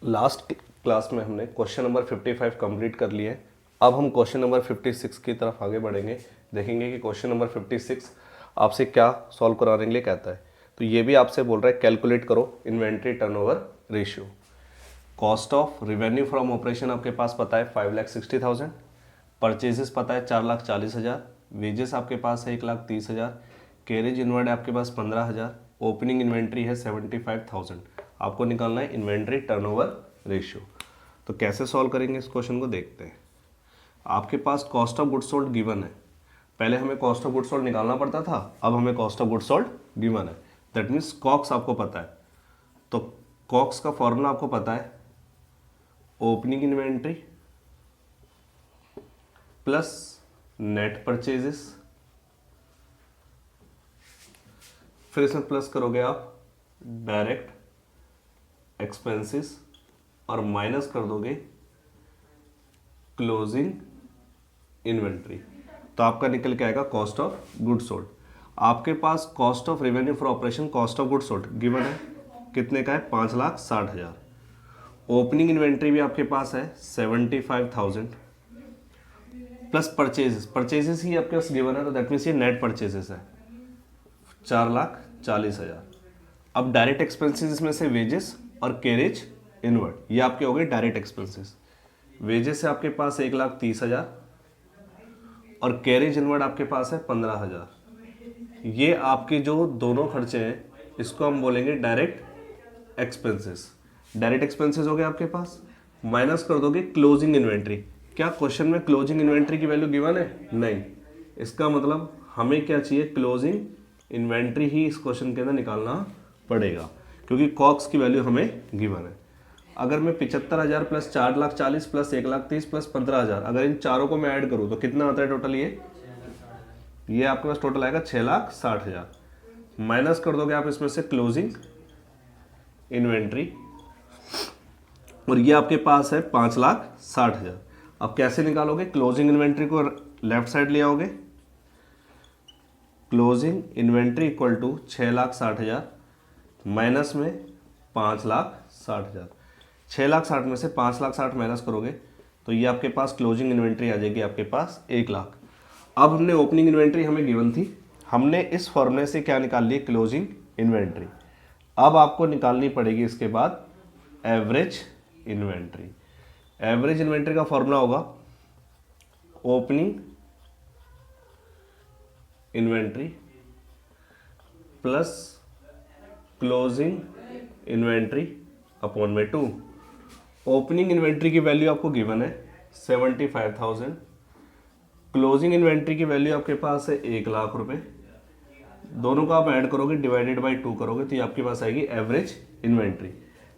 Last class में हमने question number 55 complete कर लिए हैं। अब हम क्वेश्चन नंबर 56 की तरफ आगे बढ़ेंगे, देखेंगे कि क्वेश्चन नंबर 56 आपसे क्या सॉल्व कराने के लिए कहता है। तो ये भी आपसे बोल रहा है कैलकुलेट करो inventory turnover ratio. Cost of revenue from operation आपके पास पता है 5,60,000, परचेजेस पता है 4,40,000, वेजेस आपके पास है 1,30,000, कैरेज इनवर्ड है आपके पास 15,000, ओपनिंग इन्वेंट्री है 75,000। आपको निकालना है इन्वेंट्री टर्नओवर रेशियो। तो कैसे सॉल्व करेंगे इस क्वेश्चन को देखते हैं। आपके पास cost of goods sold given है। पहले हमें कॉस्ट ऑफ गुड्स सोल्ड निकालना पड़ता था, अब हमें cost of goods sold given है। दैट मीन्स कॉक्स आपको पता है। तो कॉक्स का फॉर्मूला आपको पता है, opening inventory plus net purchases, फिर इसमें प्लस करोगे आप डायरेक्ट एक्सपेंसेस और माइनस कर दोगे क्लोजिंग इन्वेंट्री। तो आपका निकल के आएगा कॉस्ट ऑफ गुड्स सोल्ड। आपके पास cost of revenue for operation cost of goods sold given है, कितने का है 5,60,000। ओपनिंग इन्वेंट्री भी आपके पास है 75,000 प्लस परचेजेस ही आपके पास गिवन है, तो दैट मीन्स ये नेट परचेजेस है 4,40,000। अब डायरेक्ट एक्सपेंसेस इसमें से वेजेस और कैरेज इनवर्ड, ये आपके हो गए डायरेक्ट एक्सपेंसेस। वेजेस है आपके पास 1,30,000 और कैरेज इनवर्ड आपके पास है 15,000। ये आपके जो दोनों खर्चे हैं इसको हम बोलेंगे डायरेक्ट एक्सपेंसेस। डायरेक्ट एक्सपेंसेस हो गए आपके पास, माइनस कर दोगे क्लोजिंग इन्वेंट्री। क्या क्वेश्चन में क्लोजिंग इन्वेंट्री की वैल्यू गिवन है? नहीं। इसका मतलब हमें क्या चाहिए, क्लोजिंग इन्वेंट्री ही इस क्वेश्चन के अंदर निकालना पड़ेगा, क्योंकि कॉक्स की वैल्यू हमें गिवन है। अगर मैं 75,000 प्लस 4,40,000 प्लस 1,30,000 प्लस 15,000, अगर इन चारों को मैं ऐड करूं तो कितना आता है टोटल? ये आपके पास टोटल आएगा 6,60,000। माइनस कर दोगे आप इसमें से क्लोजिंग इन्वेंट्री, और ये आपके पास है 5,60,000। अब कैसे निकालोगे? क्लोजिंग इन्वेंट्री को लेफ्ट साइड ले आओगे, closing inventory equal to 6,60,000 minus में 5,60,000। 6,60,000 में से 5,60,000 माइनस करोगे तो ये आपके पास क्लोजिंग इन्वेंट्री आ जाएगी आपके पास 1,00,000। अब हमने ओपनिंग इन्वेंट्री हमें गिवन थी, हमने इस फॉर्मूले से क्या निकाल ली? Closing inventory. अब आपको निकालनी पड़ेगी इसके बाद एवरेज इन्वेंट्री। एवरेज इन्वेंट्री का फॉर्मूला होगा opening inventory plus closing inventory upon में 2। ओपनिंग इन्वेंट्री की वैल्यू आपको गिवन है 75,000, क्लोजिंग इन्वेंट्री की वैल्यू आपके पास है 1,00,000 रुपए। दोनों को आप ऐड करोगे, डिवाइडेड बाई 2 करोगे तो ये आपके पास आएगी एवरेज इन्वेंट्री।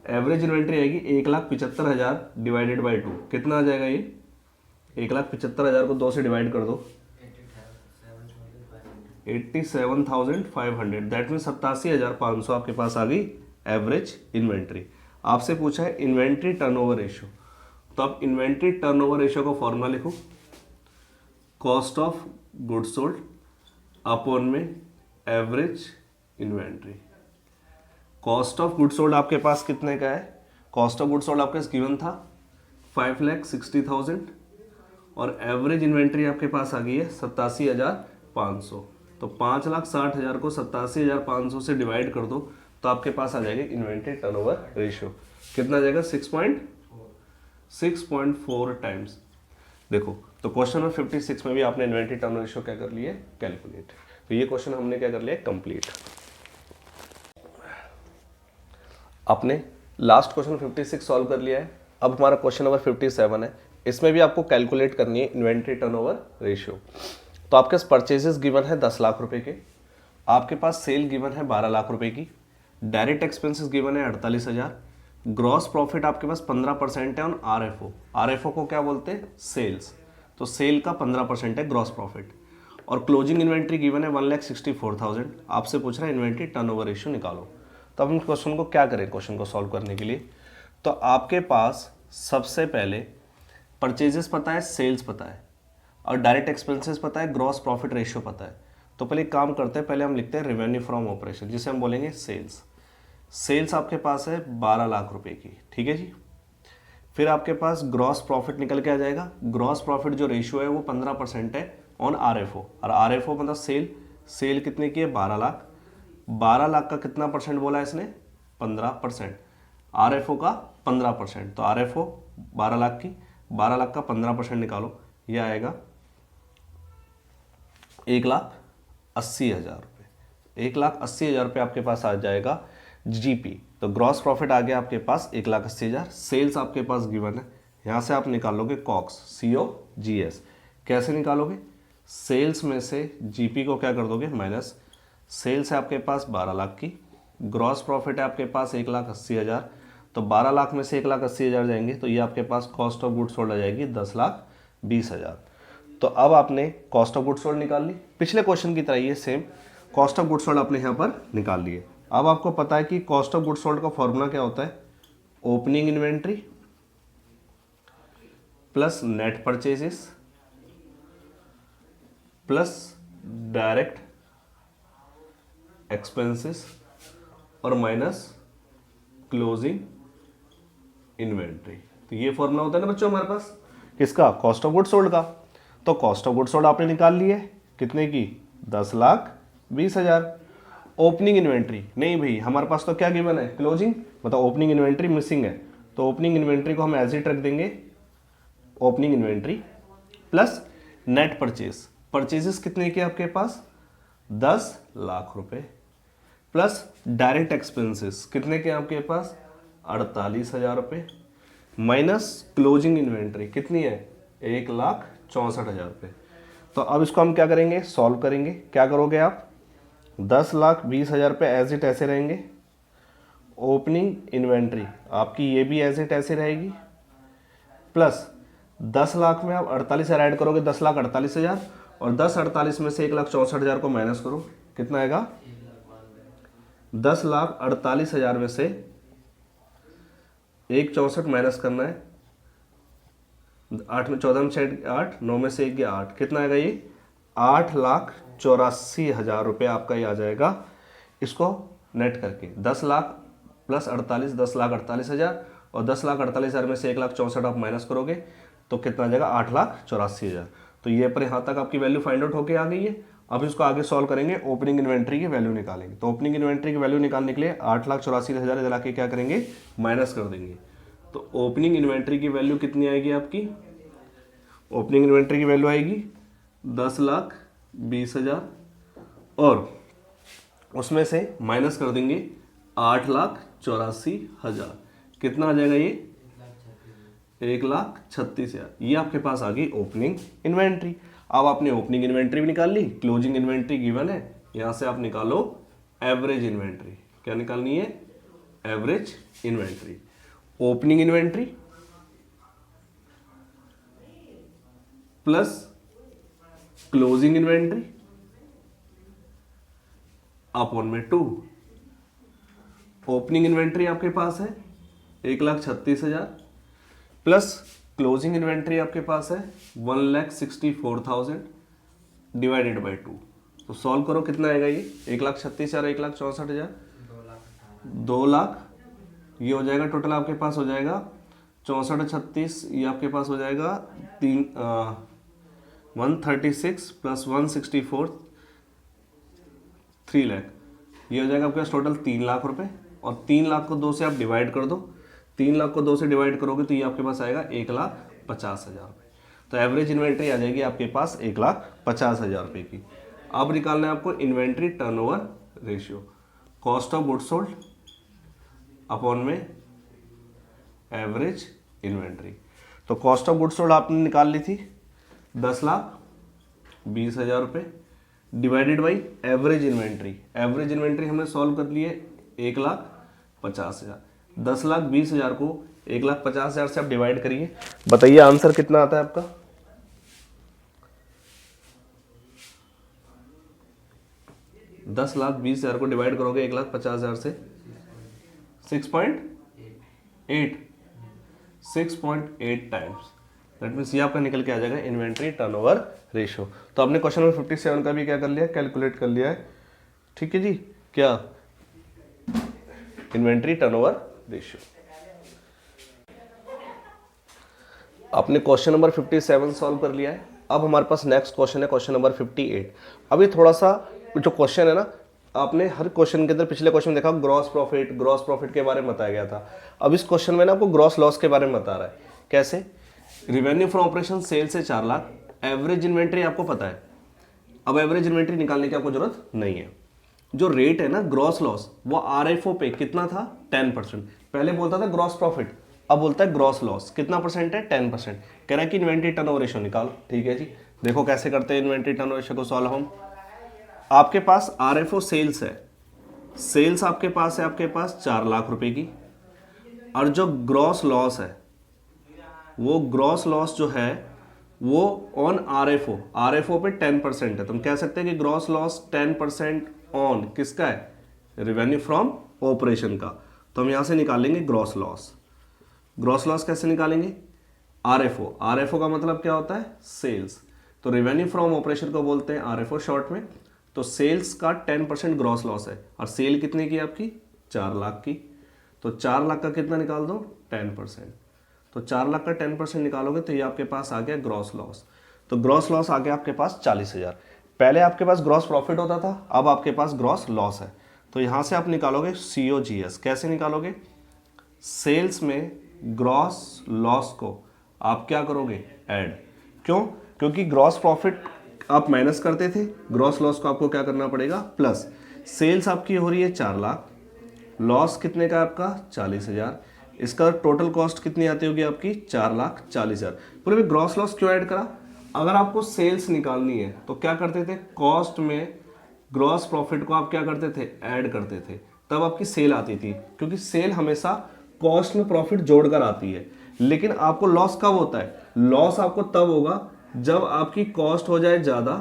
एवरेज इन्वेंट्री आएगी 1,75,000 डिवाइडेड बाई 2, कितना आ जाएगा? ये 1,75,000 को 2 से डिवाइड कर दो, 87,500। दैट मीन 87,500 आपके पास आ गई एवरेज इन्वेंट्री। आपसे पूछा है इन्वेंट्री टर्नओवर रेशियो, तो आप इन्वेंट्री टर्नओवर रेशियो का फॉर्मूला लिखो, cost of goods sold upon में average inventory. Cost of goods sold आपके पास कितने का है? कॉस्ट ऑफ गुड्स सोल्ड आपके पास गिवन था 5,60,000 और एवरेज इन्वेंट्री आपके पास आ गई है 87,500। तो 5,60,000 को 87,500 से डिवाइड कर दो तो आपके पास आ जाएगा इन्वेंट्री टर्नओवर रेशियो। कितना आ जाएगा? 6.4 टाइम्स। देखो, तो क्वेश्चन नंबर 56 में भी आपने इन्वेंट्री टर्नओवर रेशियो क्या कर लिया? कैलकुलेट। तो ये क्वेश्चन हमने क्या कर लिया? कंप्लीट। आपने लास्ट क्वेश्चन 56 सॉल्व कर लिया है। अब हमारा क्वेश्चन नंबर 57 है, इसमें भी आपको कैलकुलेट करनी है इन्वेंट्री टर्नओवर रेशियो। तो आपके पास परचेजेस गिवन है 10 लाख रुपए के, आपके पास सेल गिवन है 12 लाख रुपए की, डायरेक्ट एक्सपेंसेस गिवन है 48,000, ग्रॉस प्रॉफिट आपके पास 15% है ऑन आरएफओ। आरएफओ को क्या बोलते हैं? सेल्स। तो सेल का 15% है ग्रॉस प्रॉफिट, और क्लोजिंग इन्वेंट्री गिवन है 1,64,000। आपसे पूछ रहा है इन्वेंट्री टर्नओवर रेशियो निकालो। तो अब हम क्वेश्चन को क्या करें? क्वेश्चन को सॉल्व करने के लिए तो आपके पास सबसे पहले परचेजेस पता है, सेल्स पता है, और डायरेक्ट एक्सपेंसेस पता है, ग्रॉस प्रॉफिट रेशियो पता है। तो पहले एक काम करते हैं, पहले हम लिखते हैं रेवेन्यू फ्रॉम ऑपरेशन, जिसे हम बोलेंगे सेल्स। सेल्स आपके पास है 12 लाख रुपए की, ठीक है जी। फिर आपके पास ग्रॉस प्रॉफिट निकल के आ जाएगा। ग्रॉस प्रॉफिट जो रेशियो है वो 15% है ऑन RFO, और RFO मतलब सेल कितने की है, 12 लाख। 12 लाख का कितना परसेंट बोला इसने, 15%। RFO का 15%, तो RFO 12 लाख की, 12 लाख का 15% निकालो, ये आएगा 1,80,000 रुपये। 1,80,000 रुपये आपके पास आ जाएगा GP। तो ग्रॉस प्रॉफिट आ गया आपके पास 1,80,000। सेल्स आपके पास गिवन है, यहाँ से आप निकालोगे कॉक्स, COGS। कैसे निकालोगे, सेल्स में से GP को क्या कर दोगे माइनस। सेल्स है आपके पास 12 लाख की, ग्रॉस प्रॉफिट है आपके पास 1,80,000, तो 12 लाख में से 1,80,000 जाएंगे तो ये आपके पास कॉस्ट ऑफ गुड्स सोल्ड आ जाएगी 10,20,000। तो अब आपने कॉस्ट ऑफ गुड्स सोल्ड निकाल ली, पिछले क्वेश्चन की तरह ये same cost of goods sold आपने यहाँ पर निकाल लिए। अब आपको पता है कि कॉस्ट ऑफ गुड्स सोल्ड का फॉर्मूला क्या होता है, opening inventory plus net purchases plus direct expenses और माइनस क्लोजिंग इन्वेंट्री। तो ये फॉर्मूला होता है ना बच्चों हमारे पास, किसका, कॉस्ट ऑफ गुड्स सोल्ड का। तो कॉस्ट ऑफ गुड्स सोल्ड आपने निकाल ली है कितने की, 10,20,000। ओपनिंग इन्वेंट्री नहीं भाई, हमारे पास तो क्या गिवन है, क्लोजिंग, मतलब ओपनिंग इन्वेंट्री मिसिंग है, तो ओपनिंग इन्वेंट्री को हम एज इट रख देंगे, opening inventory plus net purchases कितने के आपके पास, 10 लाख रुपए, प्लस डायरेक्ट एक्सपेंसेस कितने के आपके पास, 48,000 रुपये, माइनस क्लोजिंग इन्वेंट्री कितनी है, 1,64,000 रुपये। तो अब इसको हम क्या करेंगे, सॉल्व करेंगे। क्या करोगे आप, 10,20,000 रुपये एज इट ऐसे रहेंगे, ओपनिंग इन्वेंट्री आपकी ये भी एज इट ऐसे रहेगी, प्लस 10 लाख में आप 48,000 ऐड करोगे, 10,48,000, और 10,48 में से 1,64,000 को माइनस करो, कितना आएगा, 10,48,000 में से 1,64 माइनस करना है, 8 में 14 में 6 8, 9 में से 1 गया 8, कितना आएगा ये, 8,84,000 रुपये आपका ये आ जाएगा। इसको नेट करके 10 लाख प्लस 48, 10,48,000, और 10,48,000 में से 1,64,000 आप माइनस करोगे तो कितना आ जाएगा, 8,84,000। तो ये पर यहाँ तक आपकी वैल्यू फाइंड आउट होके आ गई है। अब इसको आगे सॉल्व करेंगे, ओपनिंग इन्वेंट्री की वैल्यू निकालेंगे। तो ओपनिंग इन्वेंट्री की वैल्यू निकालने के लिए 8,84,000 इधर आके क्या करेंगे, माइनस कर देंगे। तो ओपनिंग इन्वेंट्री की वैल्यू कितनी आएगी आपकी, ओपनिंग इन्वेंट्री की वैल्यू आएगी 10,20,000, और उसमें से माइनस कर देंगे 8,84,000, कितना आ जाएगा ये, 1,36,000। ये आपके पास आ गई ओपनिंग इन्वेंट्री। अब आपने ओपनिंग इन्वेंट्री भी निकाल ली, क्लोजिंग इन्वेंट्री गिवन है, यहां से आप निकालो एवरेज इन्वेंट्री। क्या निकालनी है, average inventory. Opening inventory plus closing inventory upon में 2। ओपनिंग इन्वेंट्री आपके पास है 1,36,000 प्लस क्लोजिंग इन्वेंट्री आपके पास है 1,64,000 डिवाइडेड बाई 2। तो सॉल्व करो, कितना आएगा ये, 1,36,000, 1,64,000, 2 लाख, ये हो जाएगा टोटल आपके पास हो जाएगा 64 36, ये आपके पास हो जाएगा 136 प्लस 164, 3 लाख, ये हो जाएगा आपके पास टोटल 3 लाख रुपए। और 3 लाख को 2 से आप डिवाइड कर दो, 3 लाख को 2 से डिवाइड करोगे तो ये आपके पास आएगा 1,50,000 रुपये। तो एवरेज इन्वेंट्री आ जाएगी आपके पास 1,50,000 रुपये की। अब निकालना है आपको inventory turnover ratio, cost of goods sold upon में एवरेज इन्वेंट्री। तो कॉस्ट ऑफ गुड्स सोल्ड आपने निकाल ली थी 10,20,000 रुपये divided by average inventory. Average inventory हमने सॉल्व कर ली है 1,50,000। 10,20,000 को 1,50,000 से आप डिवाइड करिए, बताइए आंसर कितना आता है आपका। दस लाख 20,000 को डिवाइड करोगे 1,50,000 से 6.8 टाइम्स, दैट मीन्स ये आपका निकल के आ जाएगा इन्वेंट्री टर्नओवर रेशियो। तो आपने क्वेश्चन नंबर 57 का भी क्या कर लिया, कैलकुलेट कर लिया है, ठीक है जी, क्या इन्वेंट्री टर्नओवर रेशियो। आपने क्वेश्चन नंबर 57 सॉल्व कर लिया है। अब हमारे पास नेक्स्ट क्वेश्चन है क्वेश्चन नंबर 58। अभी थोड़ा सा जो क्वेश्चन है ना, आपने हर क्वेश्चन के अंदर पिछले क्वेश्चन में देखा ग्रॉस प्रॉफिट के बारे में बताया गया था। अब इस क्वेश्चन में ना आपको ग्रॉस लॉस के बारे में बता रहा है। कैसे? रिवेन्यू फ्रॉम ऑपरेशन सेल से 4 लाख, एवरेज इन्वेंट्री आपको पता है। अब एवरेज इन्वेंट्री निकालने की आपको जरूरत नहीं है। जो रेट है ना ग्रॉस लॉस, वो आरएफओ पे कितना था? 10%। पहले बोलता था ग्रॉस प्रॉफिट, अब बोलता है ग्रॉस लॉस। कितना परसेंट है? 10%। कह रहा है कि इन्वेंट्री टर्नओवर रेशियो निकालो। ठीक है जी, देखो कैसे करते हैं इन्वेंट्री टर्नओवर रेशियो को सॉल्व हम। आपके पास आरएफओ सेल्स है, सेल्स आपके पास है आपके पास 4 लाख रुपए की, और जो ग्रॉस लॉस है वो ग्रॉस लॉस जो है वो ऑन आरएफओ पे 10% है। तुम कह सकते हैं कि ग्रॉस लॉस 10% ऑन किसका है? रेवेन्यू फ्रॉम ऑपरेशन का। तो हम यहां से निकालेंगे ग्रॉस लॉस। ग्रॉस लॉस कैसे निकालेंगे? आरएफओ का मतलब क्या होता है? सेल्स। तो रेवेन्यू फ्रॉम ऑपरेशन को बोलते हैं आरएफओ शॉर्ट में। तो सेल्स का 10% ग्रॉस लॉस है, और सेल कितने की आपकी? 4 लाख की। तो 4 लाख का कितना निकाल दो? 10%। तो 4 लाख का 10% निकालोगे तो ये आपके पास आ गया ग्रॉस लॉस। तो ग्रॉस लॉस आ गया आपके पास 40,000। पहले आपके पास ग्रॉस प्रॉफिट होता था, अब आपके पास ग्रॉस लॉस है। तो यहां से आप निकालोगे COGS। कैसे निकालोगे? सेल्स में ग्रॉस लॉस को आप क्या करोगे? ऐड। क्यों? क्योंकि ग्रॉस प्रॉफिट आप माइनस करते थे, ग्रॉस लॉस को आपको क्या करना पड़ेगा? प्लस। सेल्स आपकी हो रही है 4 लाख, लॉस कितने का आपका? 40,000। इसका टोटल कॉस्ट कितनी आती होगी आपकी? 4,40,000। पूरे में ग्रॉस लॉस क्यों ऐड करा? अगर आपको सेल्स निकालनी है तो क्या करते थे? कॉस्ट में ग्रॉस प्रॉफिट को आप क्या करते थे? ऐड करते थे, तब आपकी सेल आती थी। क्योंकि सेल हमेशा कॉस्ट में प्रॉफिट जोड़कर आती है। लेकिन आपको लॉस कब होता है? लॉस आपको तब होगा जब आपकी कॉस्ट हो जाए ज्यादा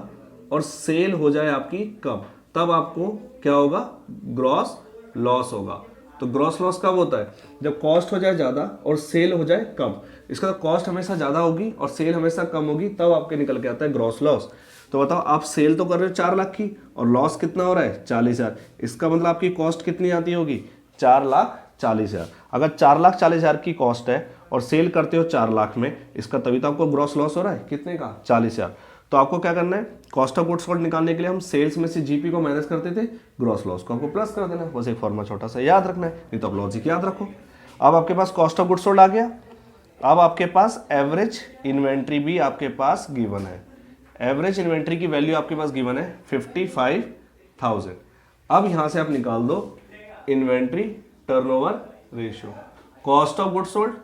और सेल हो जाए आपकी कम, तब आपको क्या होगा? ग्रॉस लॉस होगा। तो ग्रॉस लॉस कब होता है? जब कॉस्ट हो जाए ज्यादा और सेल हो जाए कम। इसका कॉस्ट हमेशा ज्यादा होगी और सेल हमेशा कम होगी, तब आपके निकल के आता है ग्रॉस लॉस। तो बताओ, आप सेल तो कर रहे हो 4 लाख की और लॉस कितना हो रहा है? 40,000। इसका मतलब आपकी कॉस्ट कितनी आती होगी? 4,40,000। अगर 4,40,000 की कॉस्ट है और सेल करते हो 4 लाख में, इसका तभी तो आपको ग्रॉस लॉस हो रहा है। कितने का? 40,000। तो आपको क्या करना है? कॉस्ट ऑफ गुड्स सोल्ड निकालने के लिए हम सेल्स में से जीपी को माइनस करते थे, ग्रॉस लॉस को आपको प्लस कर देना। बस एक फॉर्मूला छोटा सा याद रखना है, नहीं तो आप लॉजिक याद रखो। अब आपके पास कॉस्ट ऑफ गुड्स सोल्ड आ गया। अब आपके पास एवरेज इन्वेंट्री भी आपके पास गिवन है। एवरेज इन्वेंट्री की वैल्यू आपके पास गिवन है 55,000। अब यहां से आप निकाल दो inventory turnover ratio. Cost of goods sold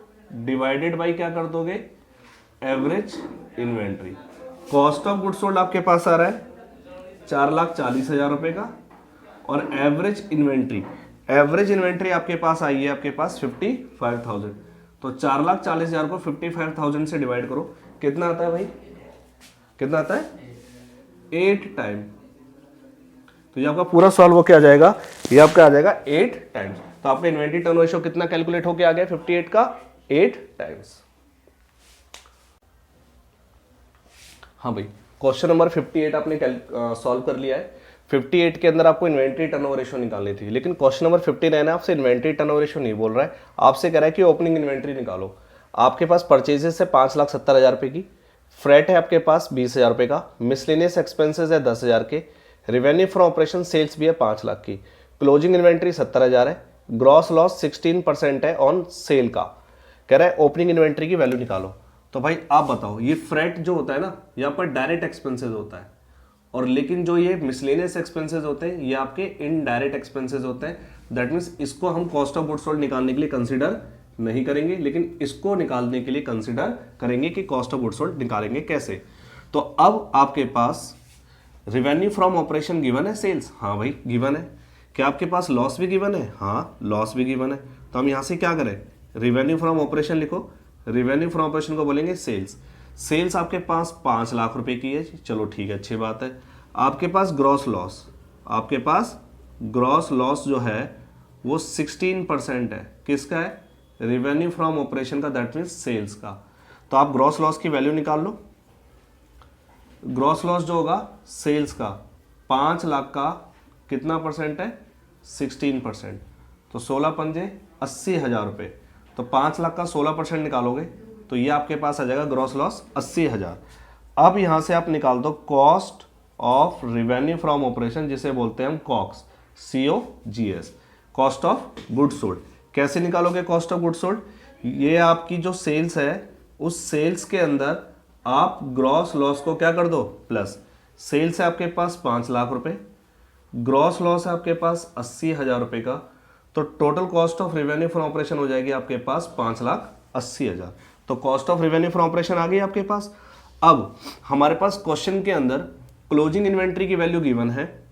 divided by क्या कर दोगे? Average inventory. Cost of goods sold आपके पास आ रहा है 4,40,000 रुपए का, और एवरेज इन्वेंट्री आपके पास आई है आपके पास 55,000। तो 4,40,000 को 55,000 से डिवाइड करो, कितना आता है भाई? कितना आता है? 8 टाइम। तो ये आपका पूरा सॉल्व होके आ जाएगा, ये आपका आ जाएगा 8 टाइम्स। तो आपका इन्वेंट्री टर्न रेशियो कितना कैलकुलेट होके आ गया? 58 का 8 टाइम्स। हाँ भाई, क्वेश्चन नंबर 58 आपने सॉल्व कर लिया है। 58 के अंदर आपको इन्वेंट्री टर्नओवर रेशियो निकालनी थी, लेकिन क्वेश्चन नंबर 59 आपसे इन्वेंट्री टर्नओवर रेशियो नहीं बोल रहा है, आपसे कह रहा है कि ओपनिंग इन्वेंट्री निकालो। आपके पास परचेजेस है 5,70,000 रुपए की, फ्रेट है आपके पास 20,000 रुपए का, मिसलेनियस एक्सपेंसेस है 10,000 के, रेवेन्यू फ्रॉम ऑपरेशन सेल्स भी है 5 लाख की, क्लोजिंग इन्वेंट्री 70,000 है, ग्रॉस लॉस 16% है ऑन सेल का। कह रहा है ओपनिंग इन्वेंट्री की वैल्यू निकालो। तो भाई आप बताओ, ये फ्रेट जो होता है ना, यहाँ पर डायरेक्ट एक्सपेंसेस होता है, और लेकिन जो ये मिसलेनियस एक्सपेंसेस होते हैं ये आपके इनडायरेक्ट एक्सपेंसेस होते हैं। दैट मीन्स इसको हम कॉस्ट ऑफ गुड्स सोल्ड निकालने के लिए कंसीडर नहीं करेंगे, लेकिन इसको निकालने के लिए कंसीडर करेंगे कि कॉस्ट ऑफ गुड्स सोल्ड निकालेंगे कैसे। तो अब आपके पास रेवेन्यू फ्रॉम ऑपरेशन गिवन है, सेल्स, हाँ भाई गिवन है। क्या आपके पास लॉस भी गिवन है? हाँ, लॉस भी गिवन है। तो हम यहां से क्या करें? रेवेन्यू फ्रॉम ऑपरेशन लिखो। रेवेन्यू फ्रॉम ऑपरेशन को बोलेंगे सेल्स। सेल्स आपके पास 5 लाख रुपए की है, चलो ठीक है, अच्छी बात है। आपके पास ग्रॉस लॉस, आपके पास ग्रॉस लॉस जो है वो 16% है। किसका है? रेवेन्यू फ्रॉम ऑपरेशन का, दैट मीन्स सेल्स का। तो आप ग्रॉस लॉस की वैल्यू निकाल लो। ग्रॉस लॉस जो होगा सेल्स का 5 लाख का कितना परसेंट है? 16%। तो 16 पंजे 80,000 रुपए। तो 5 लाख का 16% निकालोगे तो ये आपके पास आ जाएगा ग्रॉस लॉस 80,000। अब यहाँ से आप निकाल दो cost of revenue from operation, जिसे बोलते हैं हम COGS, COGS, cost of goods sold. कैसे निकालोगे कॉस्ट ऑफ गुड्स सोल्ड? ये आपकी जो सेल्स है, उस सेल्स के अंदर आप ग्रॉस लॉस को क्या कर दो, प्लस। सेल्स है आपके पास 5 लाख रुपए, ग्रॉस लॉस है आपके पास 80,000 रुपए का, तो total cost of revenue from operation हो जाएगी आपके पास 5,80,000। तो cost of revenue from operation आ गई आपके पास। अब हमारे पास क्वेश्चन के अंदर क्लोजिंग इन्वेंट्री की वैल्यू गिवन है,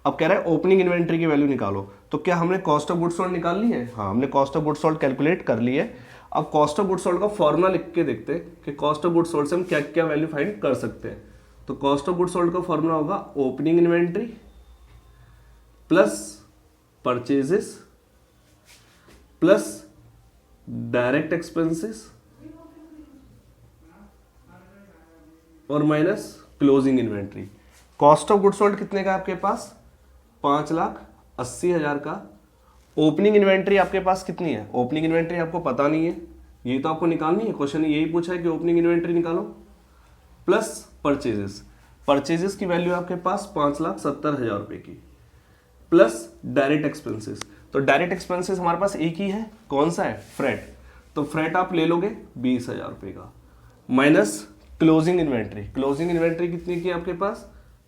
अब कह रहा है ओपनिंग इन्वेंट्री की वैल्यू निकालो। तो क्या हमने कॉस्ट ऑफ गुड्स सोल्ड निकाल ली है? हाँ, हमने cost of goods sold calculate कर ली है। अब कॉस्ट ऑफ गुड्स सोल्ड का फॉर्मूला लिख के देखते हैं कि कॉस्ट ऑफ गुड्स सोल्ड से हम क्या क्या वैल्यू फाइंड कर सकते हैं। तो कॉस्ट ऑफ गुड्स सोल्ड का फॉर्मूला होगा opening inventory plus purchases plus direct expenses और minus closing inventory. Cost of goods sold कितने का आपके पास? 5,80,000 का। ओपनिंग इन्वेंट्री आपके पास कितनी है? ओपनिंग इन्वेंट्री आपको पता नहीं है, ये तो आपको निकालनी है, क्वेश्चन यही पूछा है कि ओपनिंग इन्वेंट्री निकालो, प्लस परचेजेस। परचेजेस की वैल्यू आपके पास 5,70,000 रुपए की, प्लस डायरेक्ट एक्सपेंसेस। तो डायरेक्ट एक्सपेंसेस हमारे पास एक ही है, कौन सा है? फ्रेट। तो फ्रेट आप ले लोगे 20,000 रुपए का, minus closing inventory. Closing inventory कितनी की आपके पास?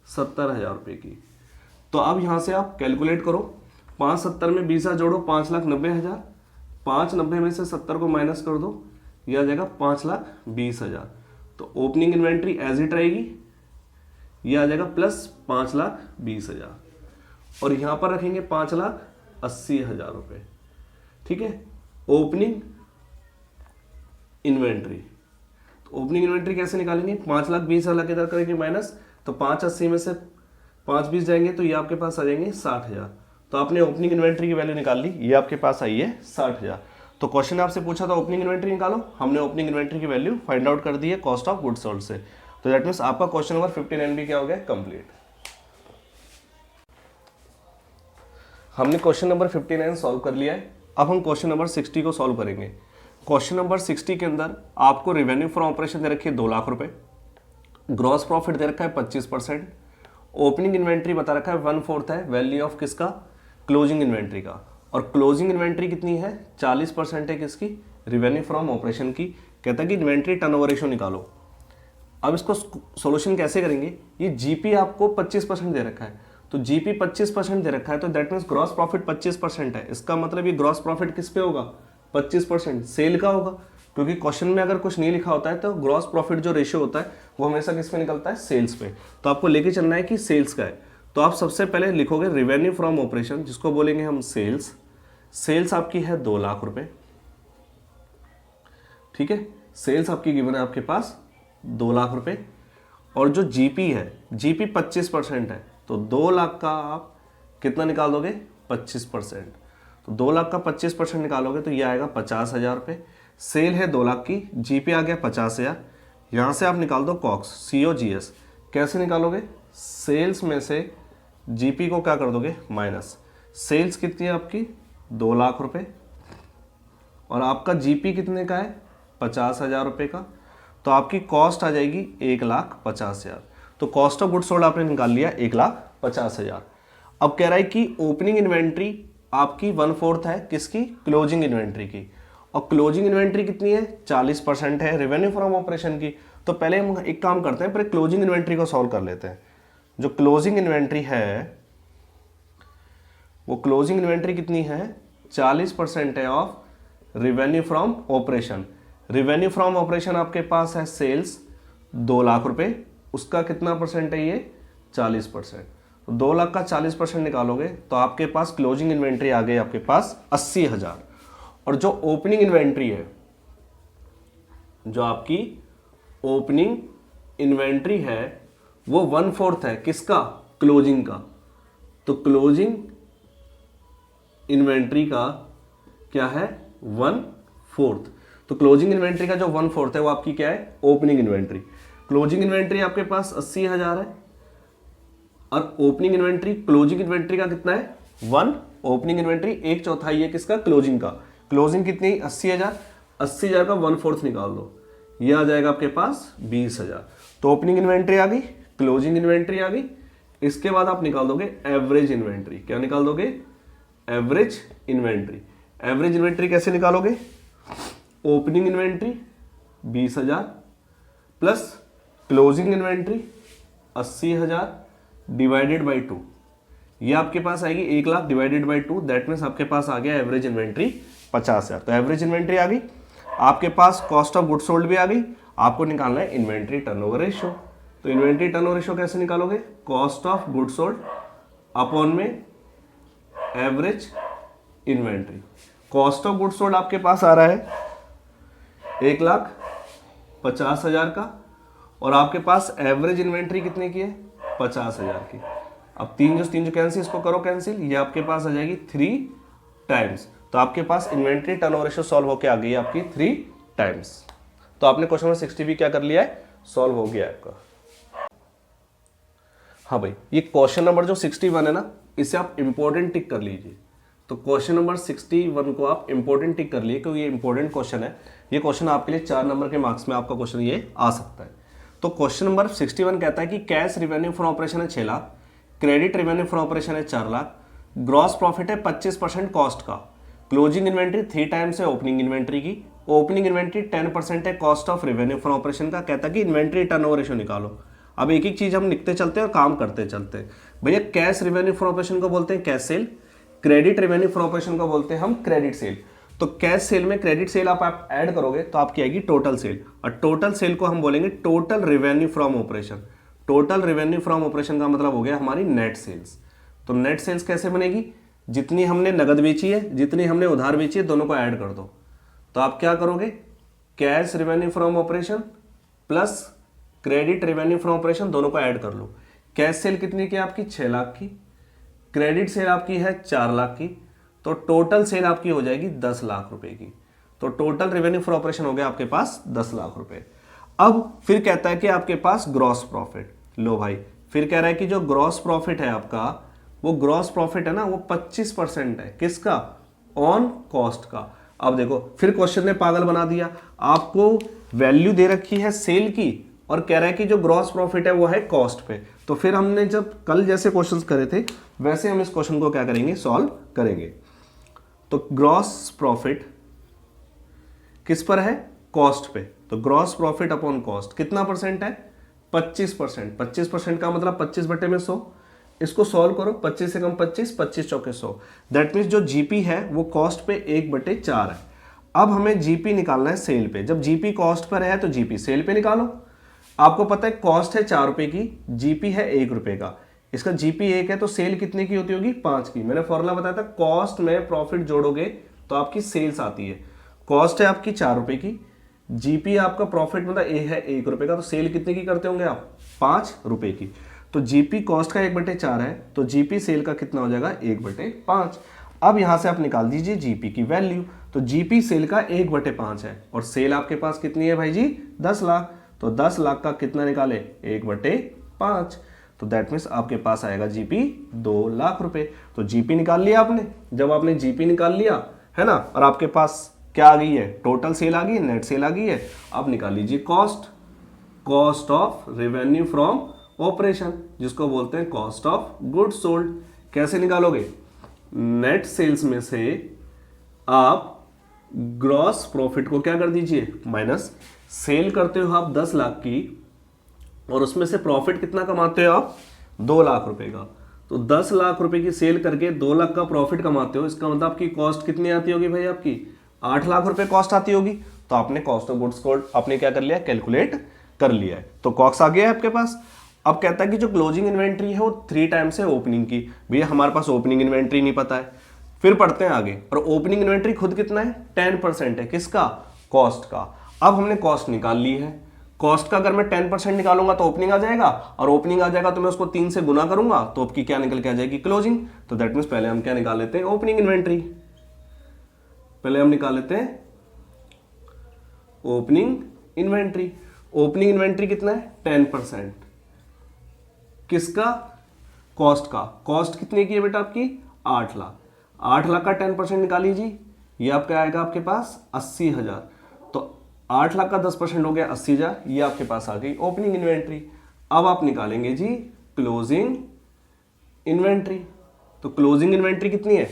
70,000 रुपए की। तो अब यहां से आप कैलकुलेट करो, 570 में 20 जोड़ो 5,90,000, 590 में से 70 को माइनस कर दो, यह आ जाएगा 5,20,000। तो ओपनिंग इन्वेंट्री एज इट रहेगी, यह आ जाएगा प्लस 5,20,000 और यहां पर रखेंगे 5,80,000 रुपए। ठीक है, ओपनिंग इन्वेंट्री। तो ओपनिंग इन्वेंट्री कैसे निकालेंगे? 5,20,000 के इधर करेंगे माइनस, तो 5,80 में से 5,20 जाएंगे तो ये आपके पास आ जाएंगे 60,000। तो आपने ओपनिंग इन्वेंट्री की वैल्यू निकाल ली, ये आपके पास आई है 60,000। तो क्वेश्चन आपसे पूछा था ओपनिंग इन्वेंट्री निकालो, हमने ओपनिंग इन्वेंट्री की वैल्यू फाइंड आउट कर दी है कॉस्ट ऑफ गुड्स सोल्ड से। तो दैट मींस आपका क्वेश्चन नंबर 59 भी क्या हो गया? कंप्लीट। हमने क्वेश्चन नंबर 59 सॉल्व कर लिया है। अब हम क्वेश्चन नंबर 60 को सॉल्व करेंगे। क्वेश्चन नंबर 60 के अंदर आपको रेवेन्यू फ्रॉम ऑपरेशन दे रखी है 2 लाख रुपए, ग्रॉस प्रॉफिट दे रखा है 25%, ओपनिंग इन्वेंट्री बता रखा है 1/4 है वैल्यू ऑफ किसका? क्लोजिंग इन्वेंट्री का। और क्लोजिंग इन्वेंट्री कितनी है? 40% है किसकी? रेवेन्यू फ्रॉम ऑपरेशन की। कहता है कि इन्वेंट्री टर्नओवर रेशियो निकालो। अब इसको सॉल्यूशन कैसे करेंगे? ये जीपी आपको 25% दे रखा है, तो जीपी 25% दे रखा है, तो दैट मीन्स ग्रॉस प्रॉफिट 25% है। इसका मतलब ये ग्रॉस प्रॉफिट किस पे होगा? 25% सेल का होगा, क्योंकि क्वेश्चन में अगर कुछ नहीं लिखा होता है तो ग्रॉस प्रॉफिट जो रेशियो होता है वो हमेशा किस पे निकलता है? सेल्स पे। तो आपको लेके चलना है कि सेल्स का है। तो आप सबसे पहले लिखोगे रेवेन्यू फ्रॉम ऑपरेशन, जिसको बोलेंगे हम सेल्स। सेल्स आपकी है 2 लाख रुपए, ठीक है, सेल्स आपकी गिवन है आपके पास 2 लाख रुपए। और जो जीपी है, जीपी 25% है, तो 2 लाख का आप कितना निकाल दोगे? 25%। तो 2 लाख का 25% निकालोगे तो ये आएगा 50,000 रुपये। सेल है 2 लाख की, जीपी आ गया 50,000। यहाँ से आप निकाल दो कॉक्स, COGS। कैसे निकालोगे? सेल्स में से जीपी को क्या कर दोगे? माइनस। सेल्स कितनी है आपकी? 2 लाख रुपए, और आपका जीपी कितने का है? 50,000 रुपये का। तो आपकी कॉस्ट आ जाएगी 1,50,000। तो कॉस्ट ऑफ गुड्स सोल्ड आपने निकाल लिया 1,50,000। अब कह रहा है कि ओपनिंग इन्वेंट्री आपकी 1/4 है किसकी? क्लोजिंग इन्वेंट्री की। और क्लोजिंग इन्वेंट्री कितनी है? 40% है रेवेन्यू फ्रॉम ऑपरेशन की। तो पहले हम एक काम करते हैं, पहले क्लोजिंग इन्वेंट्री को सॉल्व कर लेते हैं। जो क्लोजिंग इन्वेंट्री है वो क्लोजिंग इन्वेंट्री कितनी है? 40% है of revenue from operation. Revenue from operation आपके पास है सेल्स 2 लाख रुपए, उसका कितना परसेंट है ये? 40%। तो 2 लाख का 40% निकालोगे तो आपके पास क्लोजिंग इन्वेंट्री आ गई आपके पास 80,000। और जो ओपनिंग इन्वेंट्री है, जो आपकी ओपनिंग इन्वेंट्री है वो 1/4 है किसका? क्लोजिंग का। तो क्लोजिंग इन्वेंट्री का क्या है? 1/4। तो क्लोजिंग इन्वेंट्री का जो 1/4 है वो आपकी क्या है? Opening inventory. क्लोजिंग इन्वेंट्री आपके पास 80,000 है, और ओपनिंग इन्वेंट्री क्लोजिंग इन्वेंट्री का कितना है? 1। ओपनिंग इन्वेंट्री 1/4 है किसका? क्लोजिंग का। क्लोजिंग कितनी? 80,000। 80,000 का 1/4 निकाल दो, ये आ जाएगा आपके पास 20,000। तो ओपनिंग इन्वेंट्री आ गई, क्लोजिंग इन्वेंट्री आ गई। इसके बाद आप निकाल दोगे एवरेज इन्वेंट्री। क्या निकाल दोगे? Average inventory. एवरेज इन्वेंट्री कैसे निकालोगे? Opening inventory 20,000 plus closing inventory 80,000 divided by 2। ये आपके पास आएगी 1 lakh divided by 2, that means आपके पास आ गया एवरेज इन्वेंट्री 50,000। तो एवरेज इन्वेंट्री आ गई, आपके पास कॉस्ट ऑफ गुड सोल्ड भी आ गई। आपको निकालना है इन्वेंट्री टर्नओवर रेशियो। तो इन्वेंट्री टर्नओवर रेशियो कैसे निकालोगे? Cost of good sold upon में average inventory. Cost of good sold आपके पास आ रहा है 1,50,000 का, और आपके पास एवरेज इन्वेंट्री कितने की है? 50,000 की। अब तीन जो कैंसिल, इसको करो कैंसिल, ये आपके पास आ जाएगी 3 टाइम्स। तो आपके पास इन्वेंट्री टर्नओवर रेशियो सॉल्व होके आ गई आपकी 3 टाइम्स। तो आपने क्वेश्चन नंबर 60 भी क्या कर लिया है? सॉल्व हो गया आपका। हाँ भाई, ये क्वेश्चन नंबर जो 61 है ना, इसे आप इंपॉर्टेंट टिक कर लीजिए। तो क्वेश्चन नंबर 61 को आप इंपॉर्टेंट टिक कर लिए, क्योंकि ये इंपॉर्टेंट क्वेश्चन है। ये क्वेश्चन आपके लिए 4 नंबर के मार्क्स में आपका क्वेश्चन ये आ सकता है। तो क्वेश्चन नंबर 61 कहता है कि कैश रिवेन्यू फ्रॉम ऑपरेशन है 6 lakh, credit revenue from operation है 4 लाख, ग्रॉस प्रॉफिट है 25% कॉस्ट का, क्लोजिंग इन्वेंट्री 3 टाइम्स है ओपनिंग इन्वेंट्री की, ओपनिंग इन्वेंट्री 10% है cost of revenue from operation का। कहता है कि इन्वेंट्री टर्नओवर रेशियो निकालो। अब एक एक चीज हम लिखते चलते हैं और काम करते चलते हैं। भैया कैश रेवेन्यू फ्रॉम ऑपरेशन को बोलते हैं cash cell, credit revenue from operation को बोलते हैं हम क्रेडिट सेल। तो कैश सेल में क्रेडिट सेल आप ऐड करोगे तो आपकी आएगी टोटल सेल, और टोटल सेल को हम बोलेंगे total revenue from operation. Total revenue from operation का मतलब हो गया हमारी नेट सेल्स। तो नेट सेल्स कैसे बनेगी? जितनी हमने नगद बेची है, जितनी हमने उधार बेची है, दोनों को ऐड कर दो। तो आप क्या करोगे? Cash revenue from operation plus credit revenue from operation, दोनों को ऐड कर लो। कैश सेल कितनी की आपकी? 6 लाख की। क्रेडिट सेल आपकी है 4 लाख की। तो टोटल सेल आपकी हो जाएगी 10 लाख रुपए की। तो टोटल रेवेन्यू फॉर ऑपरेशन हो गया आपके पास 10 लाख रुपए। अब फिर कहता है कि आपके पास ग्रॉस प्रॉफिट। लो भाई, फिर कह रहा है कि जो ग्रॉस प्रॉफिट है आपका, वो ग्रॉस प्रॉफिट है ना, वो 25% है। किसका? ऑन कॉस्ट का। अब देखो, फिर क्वेश्चन ने पागल बना दिया। आपको वैल्यू दे रखी है सेल की और कह रहा है कि जो ग्रॉस प्रॉफिट है वो है कॉस्ट पे। तो फिर हमने जब कल जैसे क्वेश्चंस करे थे, वैसे हम इस क्वेश्चन को क्या करेंगे? सॉल्व करेंगे। तो ग्रॉस प्रॉफिट किस पर है? कॉस्ट पे। तो ग्रॉस प्रॉफिट अपॉन कॉस्ट कितना परसेंट है? 25%। 25% का मतलब 25/100। इसको सॉल्व करो, 25 से कम 25, 25 चौके 100। दैट मीन्स जो जीपी है वो कॉस्ट पे 1/4 है। अब हमें जीपी निकालना है सेल पे। जब जीपी कॉस्ट पर है तो जीपी सेल पे निकालो। आपको पता है कॉस्ट है 4 रुपए की, जीपी है 1 रुपए का। इसका जीपी 1 है तो सेल कितने की होती होगी? 5 की। मैंने फॉर्मूला बताया था, कॉस्ट में प्रॉफिट जोड़ोगे तो आपकी सेल्स आती है। कॉस्ट है आपकी 4 रुपए की, जीपी आपका प्रॉफिट मतलब ए है 1 रुपए का, तो सेल कितने की करते होंगे आप? 5 रुपए की। तो जीपी कॉस्ट का 1/4 है, तो जीपी सेल का कितना हो जाएगा? 1/5। अब यहां से आप निकाल दीजिए जीपी की वैल्यू। तो जीपी सेल का 1/5 है, और सेल आपके पास कितनी है भाई जी? 10 लाख। तो 10 लाख का कितना निकाले? 1/5। तो दैट मीन्स आपके पास आएगा जीपी 2 लाख रुपए। तो जीपी निकाल लिया आपने। जब आपने जीपी निकाल लिया है ना, और आपके पास क्या आ गई है? टोटल सेल आ गई है, नेट सेल आ गई है। अब निकाल लीजिए cost, cost of revenue from operation, जिसको बोलते हैं कॉस्ट ऑफ गुड्स सोल्ड। कैसे निकालोगे? नेट सेल्स में से आप ग्रॉस प्रॉफिट को क्या कर दीजिए? माइनस। सेल करते हो आप 10 लाख की, और उसमें से प्रॉफिट कितना कमाते हो आप? 2 लाख रुपए का। तो 10 लाख रुपए की सेल करके 2 लाख का प्रॉफिट कमाते हो। इसका मतलब आपकी कॉस्ट कितनी आती होगी भाई? आपकी 8 लाख रुपए कॉस्ट आती होगी। तो आपने कॉस्ट ऑफ गुड्स सोल्ड आपने क्या कर लिया? कैलकुलेट कर लिया है। तो कॉस्ट आ गया है आपके पास। अब कहता है कि जो क्लोजिंग इन्वेंट्री है वो 3 टाइम्स है ओपनिंग की। भैया हमारे पास ओपनिंग इन्वेंट्री नहीं पता है। फिर पढ़ते हैं आगे। और ओपनिंग इन्वेंट्री खुद कितना है? 10% है। किसका? कॉस्ट का। अब हमने कॉस्ट निकाल ली है। कॉस्ट का अगर मैं 10% निकालूंगा तो ओपनिंग आ जाएगा, और ओपनिंग आ जाएगा तो मैं उसको 3 से गुना करूंगा तो आपकी क्या निकल के आ जाएगी? क्लोजिंग। तो दैट मीन्स पहले हम क्या निकाल लेते हैं? Opening inventory. पहले हम निकाल लेते हैं ओपनिंग इन्वेंट्री। ओपनिंग इन्वेंट्री कितना है? 10%। किसका? कॉस्ट का। कॉस्ट कितने की है बेटा आपकी? 8 लाख। 8 लाख का 10% निकाल लीजिए, ये आपका आएगा आपके पास 80,000। तो 8 लाख का 10% हो गया 80,000, ये आपके पास आ गई ओपनिंग इन्वेंट्री। अब आप निकालेंगे जी क्लोजिंग इन्वेंट्री। तो क्लोजिंग इन्वेंट्री कितनी है?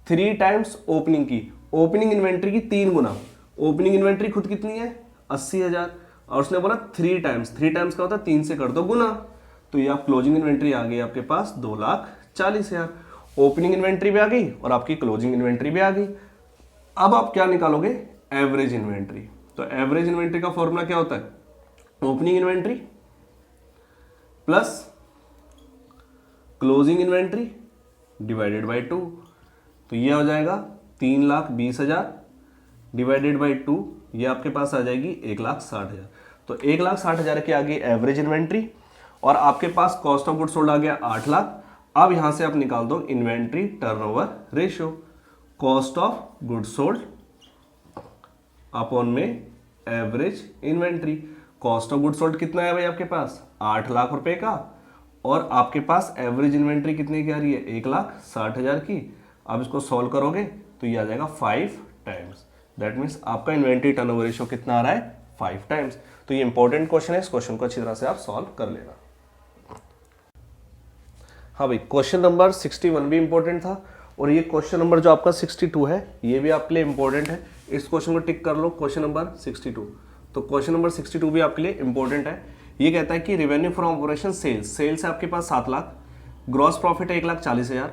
3 टाइम्स ओपनिंग की, ओपनिंग इन्वेंट्री की 3 गुना। ओपनिंग इन्वेंट्री खुद कितनी है? 80,000, और उसने बोला 3 टाइम्स। 3 टाइम्स का होता है 3 से कर दो गुना, तो ये आप क्लोजिंग इन्वेंट्री आ गई आपके पास 2,40,000। ओपनिंग इन्वेंट्री भी आ गई और आपकी क्लोजिंग इन्वेंट्री भी आ गई। अब आप क्या निकालोगे? Average inventory. तो एवरेज इन्वेंट्री का फॉर्मूला क्या होता है? Opening inventory plus closing inventory divided by 2। तो ये हो जाएगा 3,20,000 डिवाइडेड बाई 2, ये आपके पास आ जाएगी 1,60,000। तो 1,60,000 की आ गई एवरेज इन्वेंट्री, और आपके पास कॉस्ट ऑफ गुड्स सोल्ड आ गया 8 लाख। अब यहां से आप निकाल दो inventory turnover ratio, cost of goods sold upon में average inventory. Cost of goods sold कितना है भाई आपके पास? 8 लाख रुपए का, और आपके पास एवरेज इन्वेंट्री कितने की आ रही है? 1,60,000 की। अब इसको सॉल्व करोगे तो ये आ जाएगा 5 टाइम्स। दैट मीन्स आपका इन्वेंट्री टर्नओवर रेशियो कितना आ रहा है? 5 टाइम्स। तो ये इंपॉर्टेंट क्वेश्चन है, इस क्वेश्चन को अच्छी तरह से आप सॉल्व कर लेना। हाँ भाई, क्वेश्चन नंबर 61 भी इंपॉर्टेंट था, और ये क्वेश्चन नंबर जो आपका 62 है ये भी आपके लिए इंपॉर्टेंट है। इस क्वेश्चन को टिक कर लो, क्वेश्चन नंबर 62। तो क्वेश्चन नंबर 62 भी आपके लिए इंपॉर्टेंट है। ये कहता है कि रेवेन्यू फ्रॉम ऑपरेशन सेल्स है आपके पास 7 लाख, ग्रॉस प्रॉफिट है 1,40,000,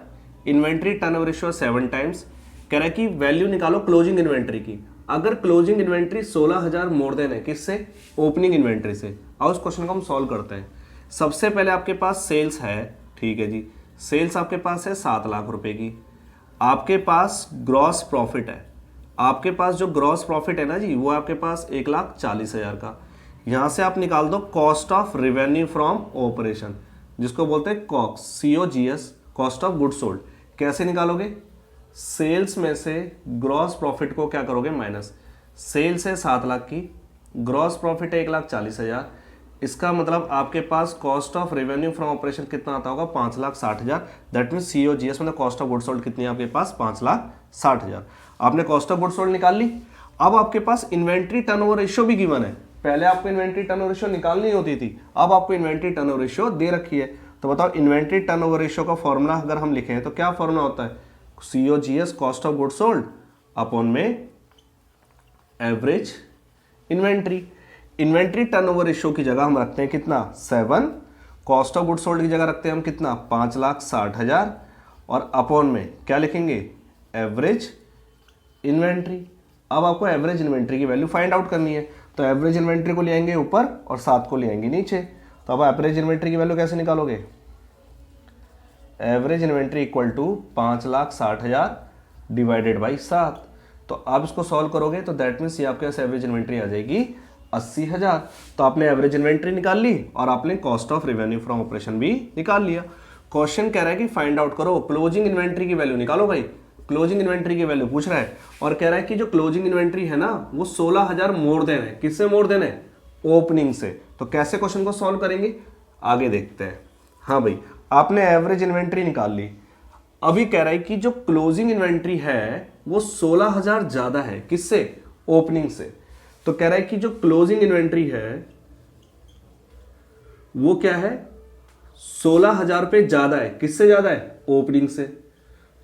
इन्वेंट्री टर्नओवर रेशियो 7 टाइम्स। कह रहा है कि वैल्यू निकालो क्लोजिंग इन्वेंट्री की। अगर क्लोजिंग इन्वेंट्री 16,000 मोर देन है, किससे? ओपनिंग इन्वेंट्री से। अब उस क्वेश्चन को हम सॉल्व करते हैं। सबसे पहले आपके पास सेल्स है, ठीक है जी, सेल्स आपके पास है 7 लाख रुपए की। आपके पास ग्रॉस प्रॉफिट है, आपके पास जो ग्रॉस प्रॉफिट है ना जी, वो आपके पास 1,40,000 का। यहां से आप निकाल दो cost of revenue from operation, जिसको बोलते हैं COGS, COGS, cost of goods sold. कैसे निकालोगे? सेल्स में से ग्रॉस प्रॉफिट को क्या करोगे? माइनस। सेल्स है 7 लाख की, ग्रॉस प्रॉफिट है 1,40,000, इसका मतलब आपके पास cost of revenue from operation कितना आता होगा? 5,60,000। दैट मीन COGS मतलब कॉस्ट ऑफ गुड्स सोल्ड कितनी है आपके पास? 5,60,000। आपने कॉस्ट ऑफ गुड्स सोल्ड निकाल ली। अब आपके पास इन्वेंट्री टर्नओवर रेशियो भी गिवन है। पहले आपको इन्वेंट्री टर्नओवर रेशियो निकालनी होती थी, अब आपको इन्वेंट्री टर्नओवर रेशियो दे रखी है। तो बताओ इन्वेंट्री टर्नओवर रेशियो का फॉर्मूला अगर हम लिखें तो क्या फॉर्मूला होता है? COGS cost of goods sold upon में average inventory. Inventory turnover ratio की जगह हम रखते हैं कितना? 7। कॉस्ट ऑफ गुड्स सोल्ड की जगह रखते हैं हम कितना? 5,60,000, और अपॉन में क्या लिखेंगे? Average inventory. अब आपको एवरेज इन्वेंट्री की वैल्यू फाइंड आउट करनी है, तो एवरेज इन्वेंट्री को ले आएंगे ऊपर और 7 को ले आएंगे नीचे। तो अब एवरेज इन्वेंट्री की वैल्यू कैसे निकालोगे? Average inventory equal to 5,60,000 divided by 7। तो आप इसको सॉल्व करोगे तो दैट मीन्स ये आपके पास एवरेज इन्वेंट्री आ जाएगी 80,000। तो आपने एवरेज इन्वेंट्री निकाल ली और आपने cost of revenue from operation भी निकाल लिया। क्वेश्चन कह रहा है कि फाइंड आउट करो क्लोजिंग इन्वेंट्री की वैल्यू निकालो भाई। क्लोजिंग इन्वेंट्री की वैल्यू पूछ रहा है और कह रहा है कि जो क्लोजिंग इन्वेंट्री है ना वो 16,000 मोर देन है। किससे मोर देन है? ओपनिंग से। तो कैसे क्वेश्चन को सॉल्व करेंगे आगे देखते हैं। हाँ भाई, आपने एवरेज इन्वेंट्री निकाल ली। अभी कह रहा है कि जो क्लोजिंग इन्वेंट्री है वो 16,000 ज्यादा है। किससे? ओपनिंग से। तो कह रहा है कि जो क्लोजिंग इन्वेंट्री है वो क्या है? 16,000 पे ज्यादा है। किससे ज्यादा है? ओपनिंग से।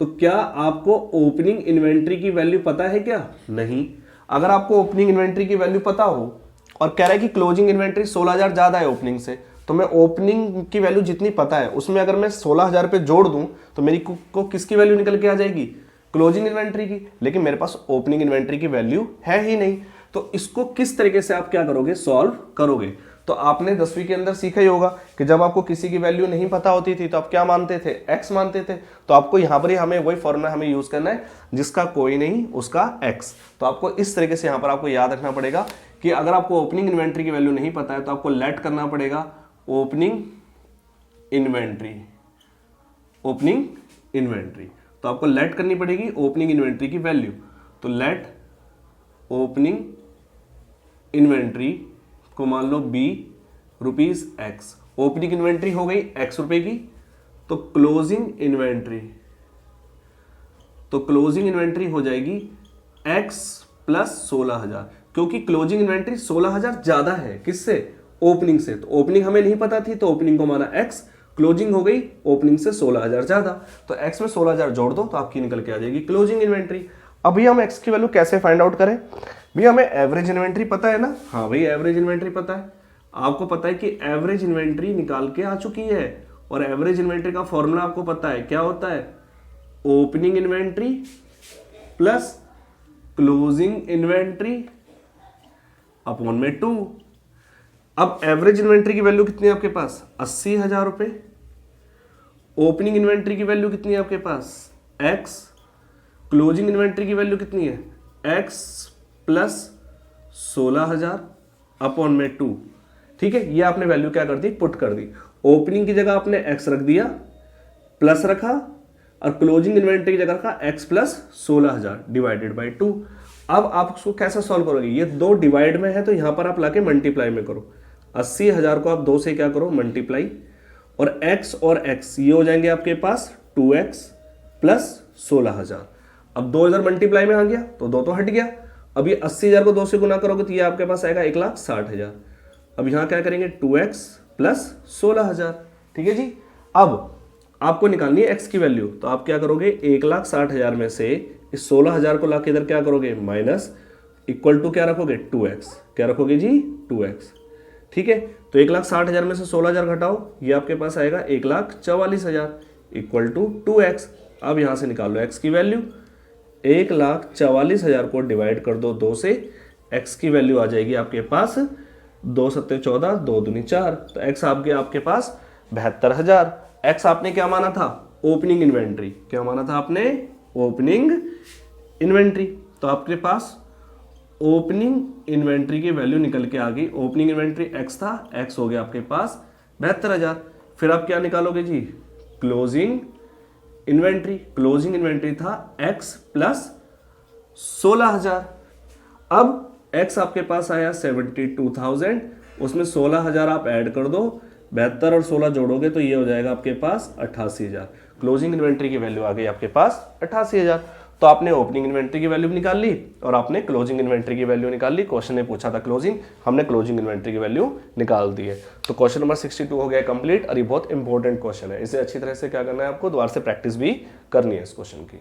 तो क्या आपको ओपनिंग इन्वेंट्री की वैल्यू पता है क्या? नहीं। अगर आपको ओपनिंग इन्वेंट्री की वैल्यू पता हो और कह रहा है कि क्लोजिंग इन्वेंट्री 16,000 ज्यादा है ओपनिंग से, तो मैं ओपनिंग की वैल्यू जितनी पता है उसमें अगर मैं 16,000 पे जोड़ दूं तो मेरी को किसकी वैल्यू निकल के आ जाएगी? क्लोजिंग इन्वेंट्री की। लेकिन मेरे पास ओपनिंग इन्वेंट्री की वैल्यू है ही नहीं। तो इसको किस तरीके से आप क्या करोगे? सॉल्व करोगे। तो आपने 10वीं के अंदर सीखा ही होगा कि जब आपको किसी की वैल्यू नहीं पता होती थी तो आप क्या मानते थे? एक्स मानते थे। तो आपको यहां पर ही हमें वही फॉर्मूला हमें यूज करना है, जिसका कोई नहीं उसका एक्स। तो आपको इस तरीके से यहां पर आपको याद रखना पड़ेगा कि अगर आपको ओपनिंग इन्वेंट्री की वैल्यू नहीं पता है तो आपको लेट करना पड़ेगा ओपनिंग इन्वेंट्री। ओपनिंग इन्वेंट्री तो आपको लेट करनी पड़ेगी ओपनिंग इन्वेंट्री की वैल्यू। तो लेट ओपनिंग इन्वेंट्री को मान लो be rupees x. Opening inventory हो गई एक्स रुपए की। तो क्लोजिंग इन्वेंट्री हो जाएगी एक्स प्लस 16,000, क्योंकि क्लोजिंग इन्वेंट्री 16,000 ज्यादा है किससे, ओपनिंग से। तो ओपनिंग हमें नहीं पता थी तो ओपनिंग को माना x, क्लोजिंग हो गई ओपनिंग से 16,000 ज्यादा, तो x में 16,000 जोड़ दो तो आपकी निकल के आ जाएगी क्लोजिंग इन्वेंट्री। अभी हम x की वैल्यू कैसे फाइंड आउट करें, भैया हमें एवरेज इन्वेंट्री पता है ना, हाँ भाई एवरेज इन्वेंट्री पता है, आपको पता है कि एवरेज इन्वेंट्री निकाल के आ चुकी है, और एवरेज इन्वेंट्री का फॉर्मूला आपको पता है क्या होता है, opening inventory plus closing inventory upon में 2। अब एवरेज इन्वेंट्री की वैल्यू कितनी है आपके पास, 80,000 रुपए, ओपनिंग इन्वेंट्री की वैल्यू कितनी है आपके पास x, क्लोजिंग इन्वेंट्री की वैल्यू कितनी है x प्लस 16,000 अपॉन में 2। ठीक है, ये आपने वैल्यू क्या कर दी, पुट कर दी। ओपनिंग की जगह आपने x रख दिया, प्लस रखा, और क्लोजिंग इन्वेंट्री की जगह रखा x प्लस 16,000 डिवाइडेड बाई 2। अब आप उसको कैसे सॉल्व करोगे, ये दो डिवाइड में है तो यहां पर आप लाके मल्टीप्लाई में करो, 80,000 को आप 2 से क्या करो मल्टीप्लाई, और x और x ये हो जाएंगे आपके पास 2x प्लस 16,000। अब 2 इधर मल्टीप्लाई में आ गया तो 2 तो हट गया, अब ये 80,000 को 2 से गुना करोगे तो ये आपके पास आएगा 1,60,000। अब यहां क्या करेंगे 2x प्लस 16,000। ठीक है जी, अब आपको निकालनी है x की वैल्यू, तो आप क्या करोगे 1,60,000 में से इस 16,000 को लाके इधर क्या करोगे माइनस, इक्वल टू क्या रखोगे 2x, क्या रखोगे जी 2x। ठीक है, तो 1,60,000 में से 16,000 घटाओ, ये आपके पास आएगा 1,44,000 इक्वल टू 2x। अब यहां से निकाल लो x की वैल्यू, 1,44,000 को डिवाइड कर दो 2 से, x की वैल्यू आ जाएगी आपके पास 2 सत्ते 14, 2 दूनी 4, तो x आपके पास 72,000। x आपने क्या माना था, ओपनिंग इन्वेंट्री, क्या माना था आपने, ओपनिंग इन्वेंट्री। तो आपके पास ओपनिंग इन्वेंट्री की वैल्यू निकल के आ गई, ओपनिंग इन्वेंट्री x था, x हो गया आपके पास 72,000। फिर आप क्या निकालोगे जी, क्लोजिंग इन्वेंट्री, क्लोजिंग इन्वेंट्री था x प्लस 16,000। अब x आपके पास आया 72,000, उसमें 16,000 आप ऐड कर दो, 72 और 16 जोड़ोगे तो ये हो जाएगा आपके पास 88,000। क्लोजिंग इन्वेंट्री की वैल्यू आ गई आपके पास 88,000। तो आपने ओपनिंग इन्वेंट्री की वैल्यू निकाल ली और आपने क्लोजिंग इन्वेंट्री की वैल्यू निकाल ली। क्वेश्चन ने पूछा था क्लोजिंग, हमने क्लोजिंग इन्वेंट्री की वैल्यू निकाल दी है। तो क्वेश्चन नंबर 62 हो गया कंप्लीट, और ये बहुत इंपॉर्टेंट क्वेश्चन है, इसे अच्छी तरह से क्या करना है आपको, दोबारा से प्रैक्टिस भी करनी है इस क्वेश्चन की।